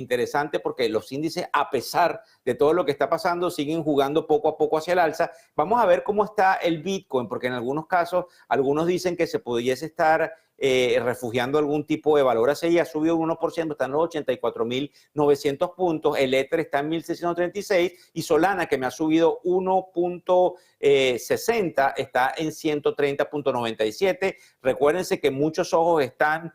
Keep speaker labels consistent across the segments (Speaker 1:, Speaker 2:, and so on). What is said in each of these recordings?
Speaker 1: interesante porque los índices, a pesar de todo lo que está pasando, siguen jugando poco a poco hacia el alza. Vamos a ver cómo está el Bitcoin, porque en algunos casos, algunos dicen que se pudiese estar refugiando algún tipo de valor hacia allá. Ha subido un 1%, está en los 84.900 puntos. El Ether está en 1.636 y Solana, que me ha subido 1.60, está en 130.97. Recuérdense que muchos ojos están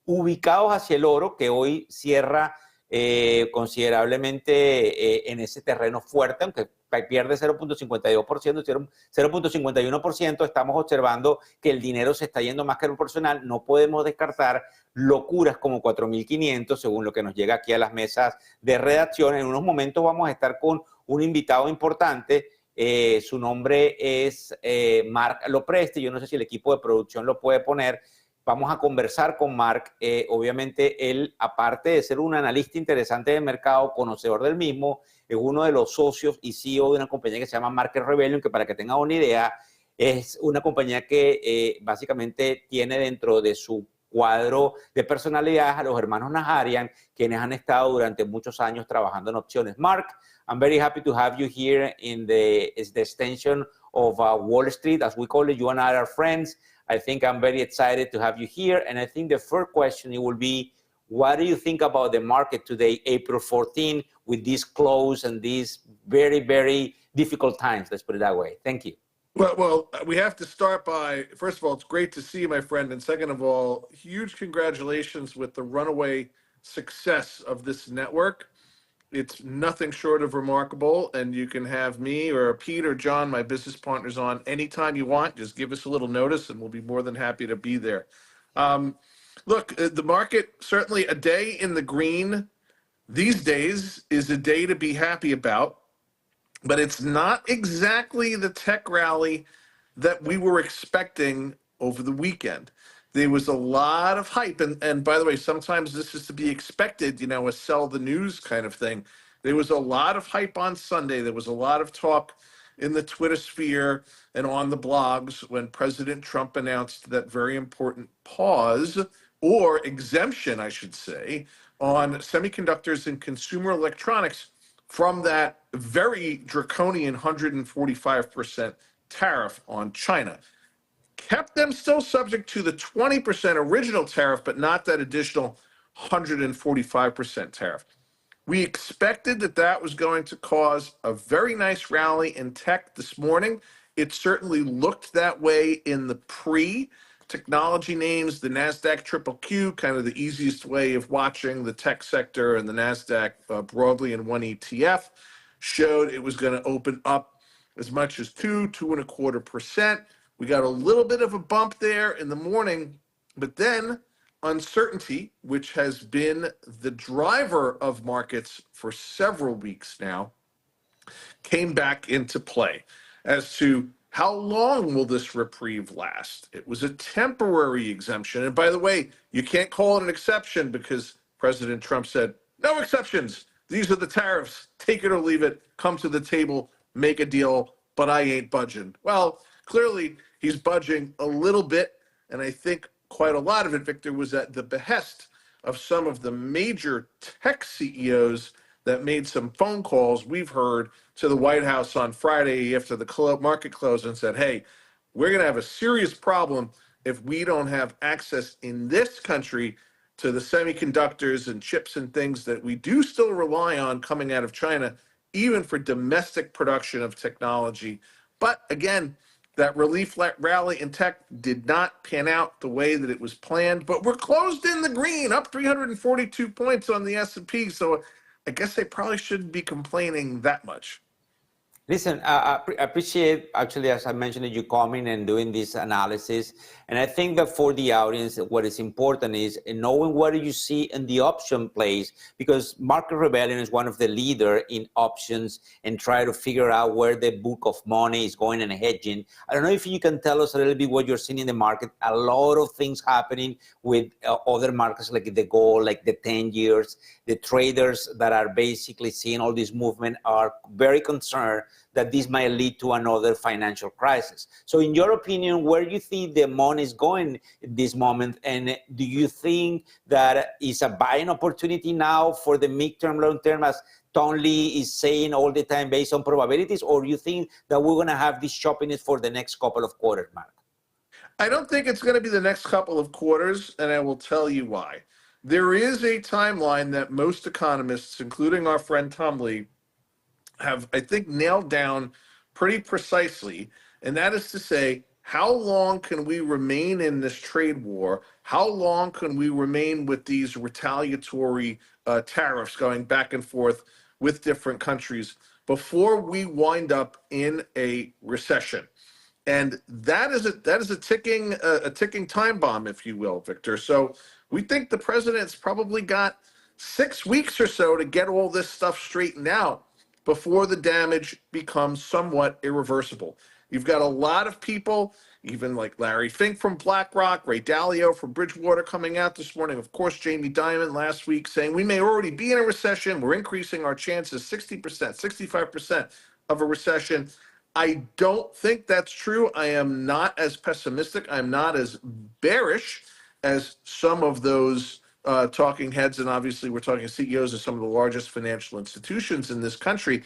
Speaker 1: ubicados hacia el oro, que hoy cierra considerablemente en ese terreno fuerte, aunque pierde 0.52%, 0.51%. Estamos observando que el dinero se está yendo más que proporcional. No podemos descartar locuras como 4.500, según lo que nos llega aquí a las mesas de redacción. En unos momentos vamos a estar con un invitado importante. Su nombre es Marc Lo Presti. Yo no sé si el equipo de producción lo puede poner. Vamos a conversar con Marc. Obviamente, él, aparte de ser un analista interesante del mercado, conocedor del mismo, es uno de los socios y CEO de una compañía que se llama Market Rebellion, que para que tengan una idea, es una compañía que básicamente tiene dentro de su cuadro de personalidades a los hermanos Najarian, quienes han estado durante muchos años trabajando en opciones. Marc, I'm very happy to have you here in the extension of Wall Street, as we call it. You and I are friends. I think I'm very excited to have you here. And I think the first question it will be, what do you think about the market today, April 14, with this close and these very, very difficult times? Let's put it that way. Thank you.
Speaker 2: Well, we have to start by, first of all, it's great to see you, my friend. And second of all, huge congratulations with the runaway success of this network. It's nothing short of remarkable, and you can have me or Pete or John, my business partners, on anytime you want. Just give us a little notice, and we'll be more than happy to be there. Look, the market, certainly a day in the green these days is a day to be happy about, but it's not exactly the tech rally that we were expecting over the weekend. There was a lot of hype, and by the way, sometimes this is to be expected, you know, a sell the news kind of thing. There was a lot of hype on Sunday. There was a lot of talk in the Twitter sphere and on the blogs when President Trump announced that very important pause, or exemption, I should say, on semiconductors and consumer electronics from that very draconian 145% tariff on China. Kept them still subject to the 20% original tariff, but not that additional 145% tariff. We expected that that was going to cause a very nice rally in tech this morning. It certainly looked that way in the pre-technology names, the NASDAQ QQQ, kind of the easiest way of watching the tech sector, and the NASDAQ broadly in one ETF, showed it was going to open up as much as 2.25%. We got a little bit of a bump there in the morning, but then uncertainty, which has been the driver of markets for several weeks now, came back into play as to how long will this reprieve last. It was a temporary exemption. And by the way, you can't call it an exception because President Trump said, no exceptions. These are the tariffs. Take it or leave it. Come to the table, make a deal, but I ain't budging. Well, clearly, he's budging a little bit, and I think quite a lot of it, Victor, was at the behest of some of the major tech CEOs that made some phone calls we've heard to the White House on Friday after the market closed and said, hey, we're going to have a serious problem if we don't have access in this country to the semiconductors and chips and things that we do still rely on coming out of China, even for domestic production of technology. But again, that relief rally in tech did not pan out the way that it was planned, but we're closed in the green, up 342 points on the S&P, so I guess they probably shouldn't be complaining that much.
Speaker 1: Listen, I appreciate, actually, as I mentioned, you coming and doing this analysis. And I think that for the audience, what is important is knowing what you see in the option plays, because Market Rebellion is one of the leader in options and try to figure out where the book of money is going and hedging. I don't know if you can tell us a little bit what you're seeing in the market. A lot of things happening with other markets like the gold, like the 10 years. The traders that are basically seeing all this movement are very concerned that this might lead to another financial crisis. So in your opinion, where do you think the money is going at this moment? And do you think that is a buying opportunity now for the midterm, long term, as Tom Lee is saying all the time based on probabilities? Or do you think that we're going to have this shoppiness for the next couple of quarters, Mark?
Speaker 2: I don't think it's going to be the next couple of quarters, and I will tell you why. There is a timeline that most economists, including our friend Tom Lee, have, I think, nailed down pretty precisely, and that is to say, how long can we remain in this trade war? How long can we remain with these retaliatory tariffs going back and forth with different countries before we wind up in a recession? And that is a ticking time bomb, if you will, Victor. So we think the president's probably got 6 weeks or so to get all this stuff straightened out before the damage becomes somewhat irreversible. You've got a lot of people, even like Larry Fink from BlackRock, Ray Dalio from Bridgewater coming out this morning. Of course, Jamie Dimon last week saying we may already be in a recession. We're increasing our chances 60%, 65% of a recession. I don't think that's true. I am not as pessimistic. I'm not as bearish as some of those talking heads. And obviously, we're talking CEOs of some of the largest financial institutions in this country.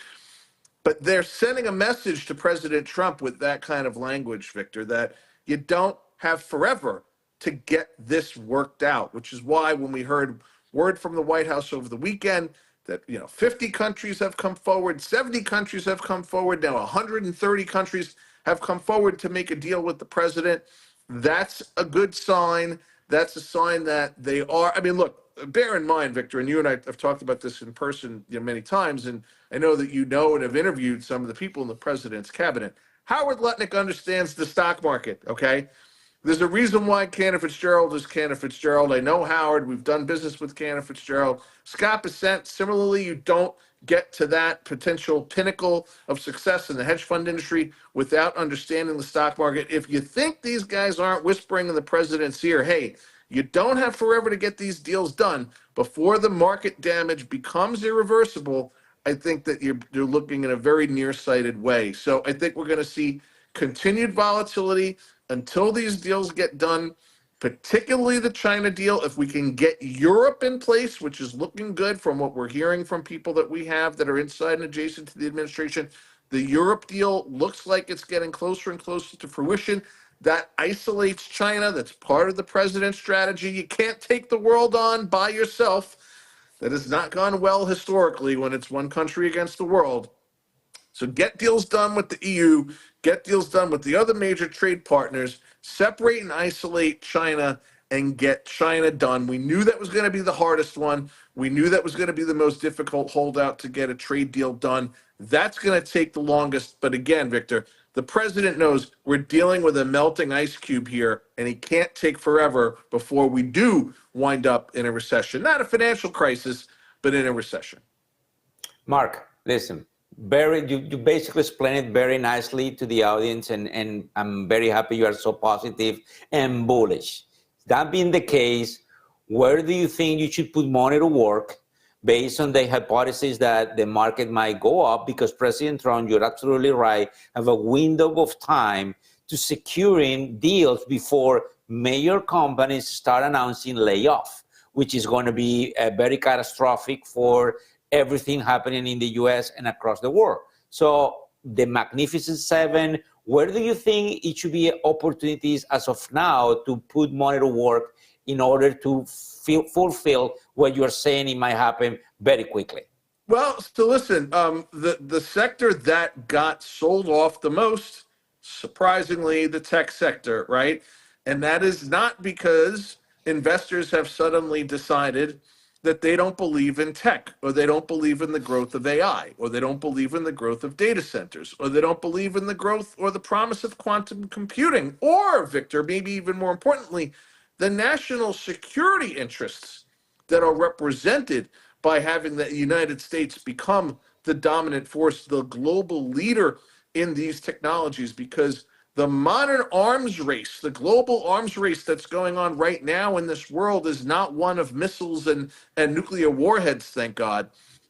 Speaker 2: But they're sending a message to President Trump with that kind of language, Victor, that you don't have forever to get this worked out, which is why when we heard word from the White House over the weekend that 50 countries have come forward, 70 countries have come forward, now 130 countries have come forward to make a deal with the president. That's a good sign. That's a sign that they are. I mean, look, bear in mind, Victor, and you and I have talked about this in person many times, and I know that and have interviewed some of the people in the president's cabinet. Howard Lutnick understands the stock market, okay? There's a reason why Cantor Fitzgerald is Cantor Fitzgerald. I know Howard. We've done business with Cantor Fitzgerald. Scott Bessent, similarly, you don't get to that potential pinnacle of success in the hedge fund industry without understanding the stock market. If you think these guys aren't whispering in the president's ear, hey, you don't have forever to get these deals done before the market damage becomes irreversible, I think that you're looking in a very nearsighted way. So I think we're going to see continued volatility until these deals get done, particularly the China deal. If we can get Europe in place, which is looking good from what we're hearing from people that we have that are inside and adjacent to the administration, the Europe deal looks like it's getting closer and closer to fruition. That isolates China. That's part of the president's strategy. You can't take the world on by yourself. That has not gone well historically when it's one country against the world. So get deals done with the EU, get deals done with the other major trade partners, separate and isolate China, and get China done. We knew that was going to be the hardest one. We knew that was going to be the most difficult holdout to get a trade deal done. That's going to take the longest. But again, Victor, the president knows we're dealing with a melting ice cube here, and he can't take forever before we do wind up in a recession. Not a financial crisis, but in a recession.
Speaker 1: Mark, listen. You basically explained it very nicely to the audience, and I'm very happy you are so positive and bullish. That being the case, where do you think you should put money to work based on the hypothesis that the market might go up? Because President Trump, you're absolutely right, have a window of time to securing deals before major companies start announcing layoff, which is going to be very catastrophic for everything happening in the US and across the world. So the Magnificent Seven, where do you think it should be opportunities as of now to put money to work in order to fulfill what you're saying it might happen very quickly?
Speaker 2: Well, so listen, the sector that got sold off the most, surprisingly, the tech sector, right? And that is not because investors have suddenly decided that they don't believe in tech, or they don't believe in the growth of AI, or they don't believe in the growth of data centers, or they don't believe in the growth or the promise of quantum computing, or, Victor, maybe even more importantly, the national security interests that are represented by having the United States become the dominant force, the global leader in these technologies, because the modern arms race, the global arms race that's going on right now in this world is not one of missiles and nuclear warheads, thank God.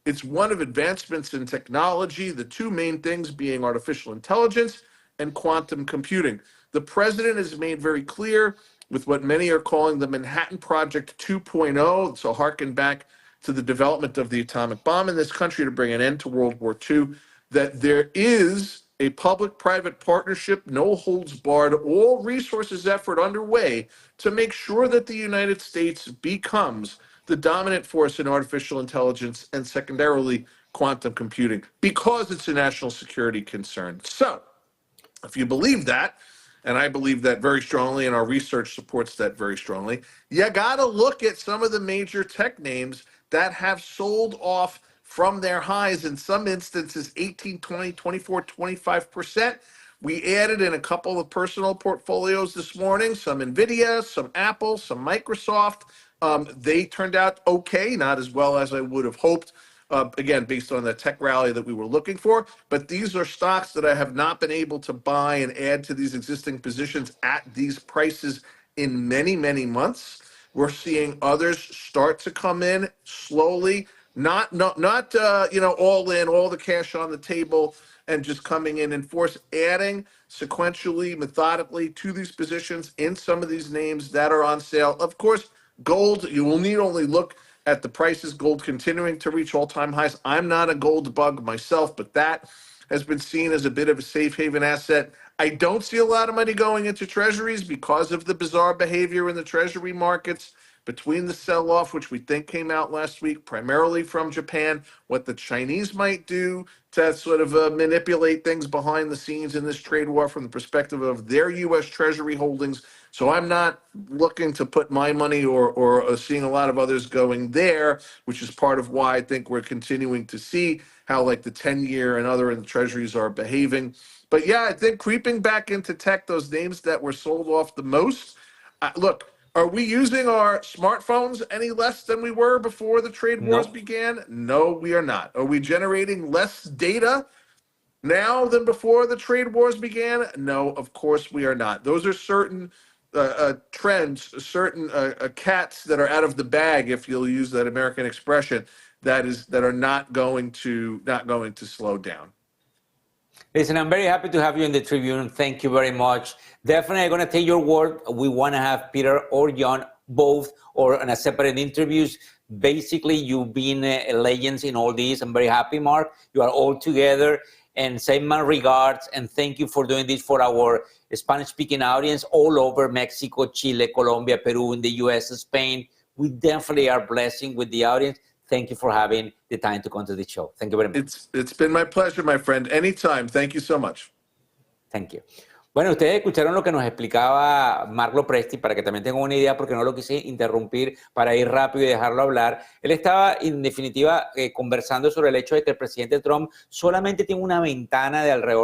Speaker 2: It's one of advancements in technology, the two main things being artificial intelligence and quantum computing. The president has made very clear with what many are calling the Manhattan Project 2.0, so harken back to the development of the atomic bomb in this country to bring an end to World War II, that there is a public-private partnership, no holds barred, all resources effort underway to make sure that the United States becomes the dominant force in artificial intelligence and secondarily quantum computing because it's a national security concern. So if you believe that, and I believe that very strongly, and our research supports that very strongly, you got to look at some of the major tech names that have sold off from their highs, in some instances 18, 20, 24, 25%. We added in a couple of personal portfolios this morning, some Nvidia, some Apple, some Microsoft. They turned out okay, not as well as I would have hoped, again, based on the tech rally that we were looking for. But these are stocks that I have not been able to buy and add to these existing positions at these prices in many, many months. We're seeing others start to come in slowly, not all in, all the cash on the table, and just coming in force, adding sequentially, methodically to these positions in some of these names that are on sale. Of course, gold, you will need only look at the prices, gold continuing to reach all-time highs. I'm not a gold bug myself, but that has been seen as a bit of a safe haven asset. I don't see a lot of money going into treasuries because of the bizarre behavior in the treasury markets between the sell-off, which we think came out last week, primarily from Japan, what the Chinese might do to sort of manipulate things behind the scenes in this trade war from the perspective of their U.S. Treasury holdings. So I'm not looking to put my money or seeing a lot of others going there, which is part of why I think we're continuing to see how like the 10-year and other in the treasuries are behaving. But yeah, I think creeping back into tech, those names that were sold off the most, look, are we using our smartphones any less than we were before the trade wars began? No, we are not. Are we generating less data now than before the trade wars began? No, of course we are not. Those are certain trends, certain cats that are out of the bag, if you'll use that American expression, that are not going to slow down.
Speaker 1: Listen, I'm very happy to have you in the Tribune. Thank you very much. Definitely, I'm going to take your word. We want to have Peter or John both or in a separate interviews. Basically, you've been legends in all these. I'm very happy, Mark. You are all together. And send my regards. And thank you for doing this for our Spanish-speaking audience all over Mexico, Chile, Colombia, Peru, in the U.S., Spain. We definitely are blessing with the audience. Thank you for having the time to come to the show. Thank you very much.
Speaker 2: It's been my pleasure, my friend. Anytime. Thank you so much.
Speaker 1: Thank you. Bueno, ustedes escucharon lo que nos explicaba Marc Lo Presti, para que también tengan una idea, porque no lo quise interrumpir para ir rápido y dejarlo hablar. Él estaba, en definitiva, conversando sobre el hecho de que el presidente Trump solamente tiene una ventana de alrededor